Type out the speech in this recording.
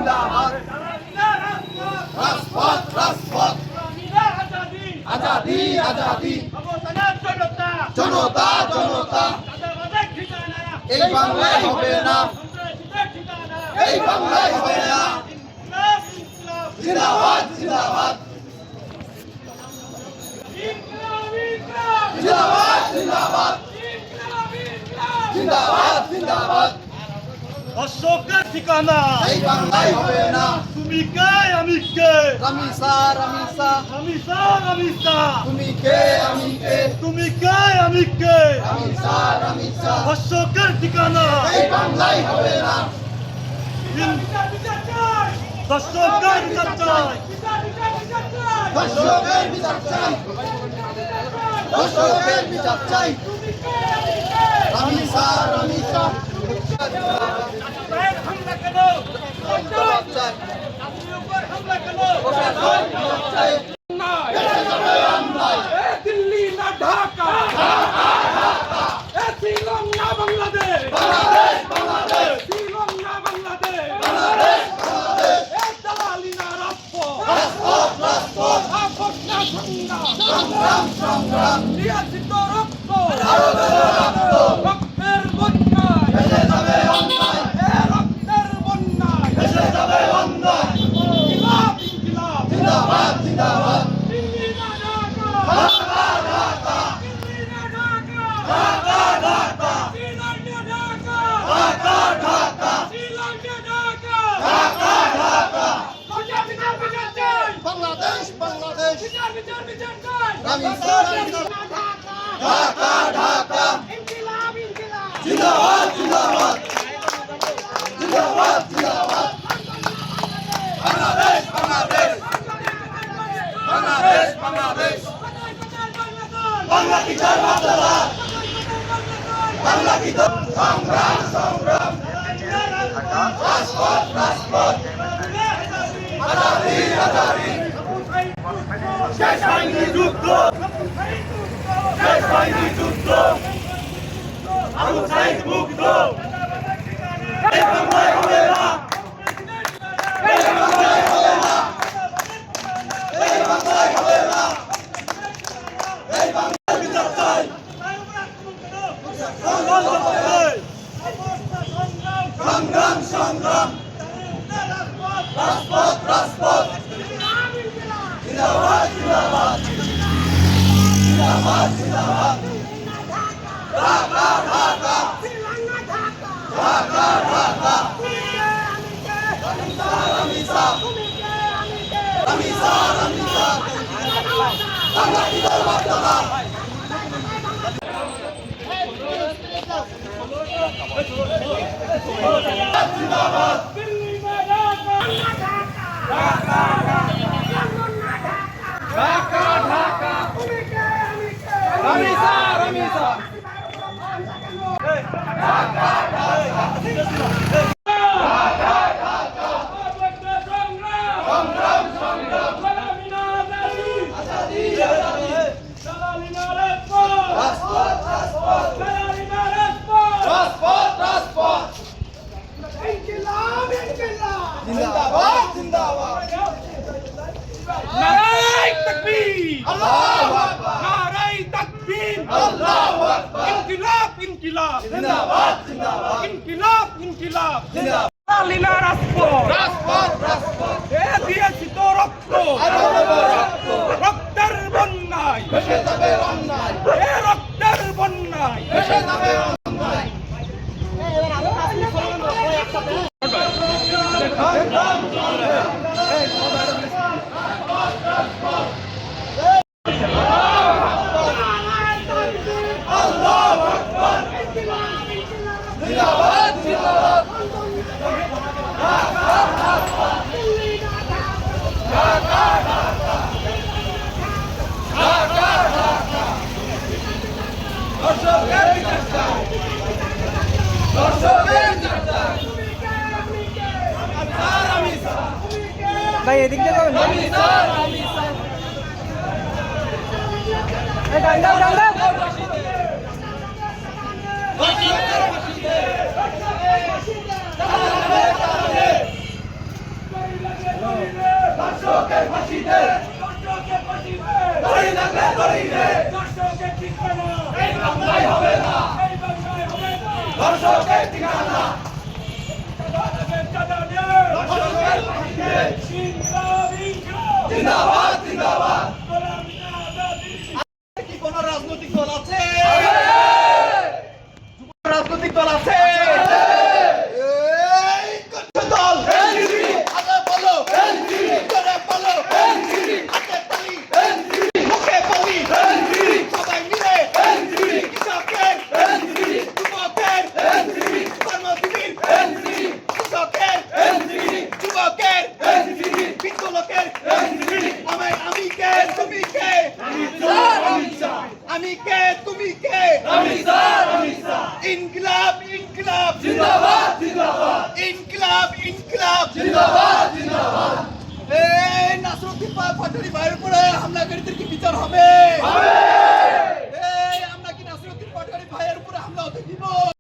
জিন্দাবাদ রাজপথ রাজপথ আজাদি আজাদি জনতা জনতা এই বাংলায় হবে না এই বাংলায় হবে না জিন্দাবাদ জিন্দাবাদ জিন্দাবাদ জিন্দাবাদ জিন্দাবাদ জিন্দাবাদ অশোকের ঠিকানা এই বাংলায় হবে না তুমি কে আমি কে রামিসা রামিসা রামিসা রামিসা তুমি কে আমি কে তুমি কে আমি কে রামিসা রামিসা অশোকের ঠিকানা এই বাংলায় হবে না অশোকের বিচার চাই দর্শকের বিচার চাই দর্শকের বিচার চাই রামিসা রামিসা দিল্লি না ঢাকা শিলং না বাংলাদেশ শিলং না বাংলাদেশ দালালি না রাজপথ আপস না সংগ্রাম নিয়াচিত রক্ত রক্তের বন্যায় রক্তের বন্যায় ইনকিলাব ইনকিলাব জিন্দাবাদ জিন্দাবাদ দিল্লি না ঢাকা দিল্লি না ঢাকা শিলং না ঢাকা শিলং না ঢাকা বিচার চাই বাংলাদেশ বাংলাদেশ বিচার চাই রামিসা ঢাকা ঢাকা ইনকিলাব ইনকিলাব জিন্দাবাদ জিন্দাবাদ জিন্দাবাদ জিন্দাবাদ বাংলাদেশ বাংলাদেশ বাংলাদেশ বাংলাদেশ বাংলা কি চার বাংলা বাংলা কি তো সংগ্রাম সংগ্রাম রাজপথ রাজপথ আজাদি আজাদি শেষ হয়নি যুদ্ধ শেষ হয়নি যুদ্ধ আবু সাইদ মুগ্ধ এই বাংলায় হবে না এই বাংলায় হবে না এই বাংলায় হবে না এই বাংলায় বিচার চাই সংগ্রাম সংগ্রাম রাজপথ রাজপথ জিন্দাবাদ জিন্দাবাদ জিন্দাবাদ জিন্দাবাদ ঢাকা ঢাকা ঢাকা ঢাকা রামিসা রামিসা রামিসা রামিসা বাংলা কি তোর বার্তা জিন্দাবাদ দিল্লি না ঢাকা ঢাকা ঢাকা তুমি কে আমি কে রামিসা রামিসা সংগ্রাম সংগ্রাম আজাদি আজাদি রাজপথ রাজপথ রাজপথ রাজপথ ইনকিলাব ইনকিলাব জিন্দাবাদ জিন্দাবাদ নারায়ে তাকবীর আল্লাহু আকবার নারায়ে তাকবীর আল্লাহু আকবার ইনকিলাব ইনকিলাব জিন্দাবাদ জিন্দাবাদ ইনকিলাব ইনকিলাব জিন্দাবাদ লালিনা রাজপথ রাজপথ রাজপথ এ দিয়েছি তো রক্ত আরো দেব রক্ত রক্তের বন্যায় ভেসে যাবে অন্যায় এ রক্তের বন্যায় ভেসে যাবে অন্যায় আল্লাহু আকবার জিন্দাবাদ জিন্দাবাদ দর্শকের বিচার চাই দর্শকের বিচার চাই রামিসা ভাই এদিক দিয়ে যাবেন রামিসা রামিসা ডান দাও ডান দাও জিন্দাবাদ জিন্দাবাদ কি কোন রাজনৈতিক দল আছে রাজনৈতিক দল আছে এই কোন দল এনসিপি আগে বলো এনসিপি করে বলো এনসিপি হাতে তালি এনসিপি মুখে বলি এনসিপি সবাই মিলে এনসিপি কৃষকের এনসিপি যুবকের এনসিপি কর্মজীবীর এনসিপি কৃষকের এনসিপি যুবকের এনসিপি বিদ্যালয়ের এনসিপি আমি কে তুমি কে আমি কে তুমি কে ইনকিলাব ইনকিলাব জিন্দাবাদ জিন্দাবাদ ইনকিলাব ইনকিলাব জিন্দাবাদ জিন্দাবাদ এই নাসরুদ্দিন পাটোয়ারি ভাইয়ের উপরে হামলাকারীদের কি বিচার হবে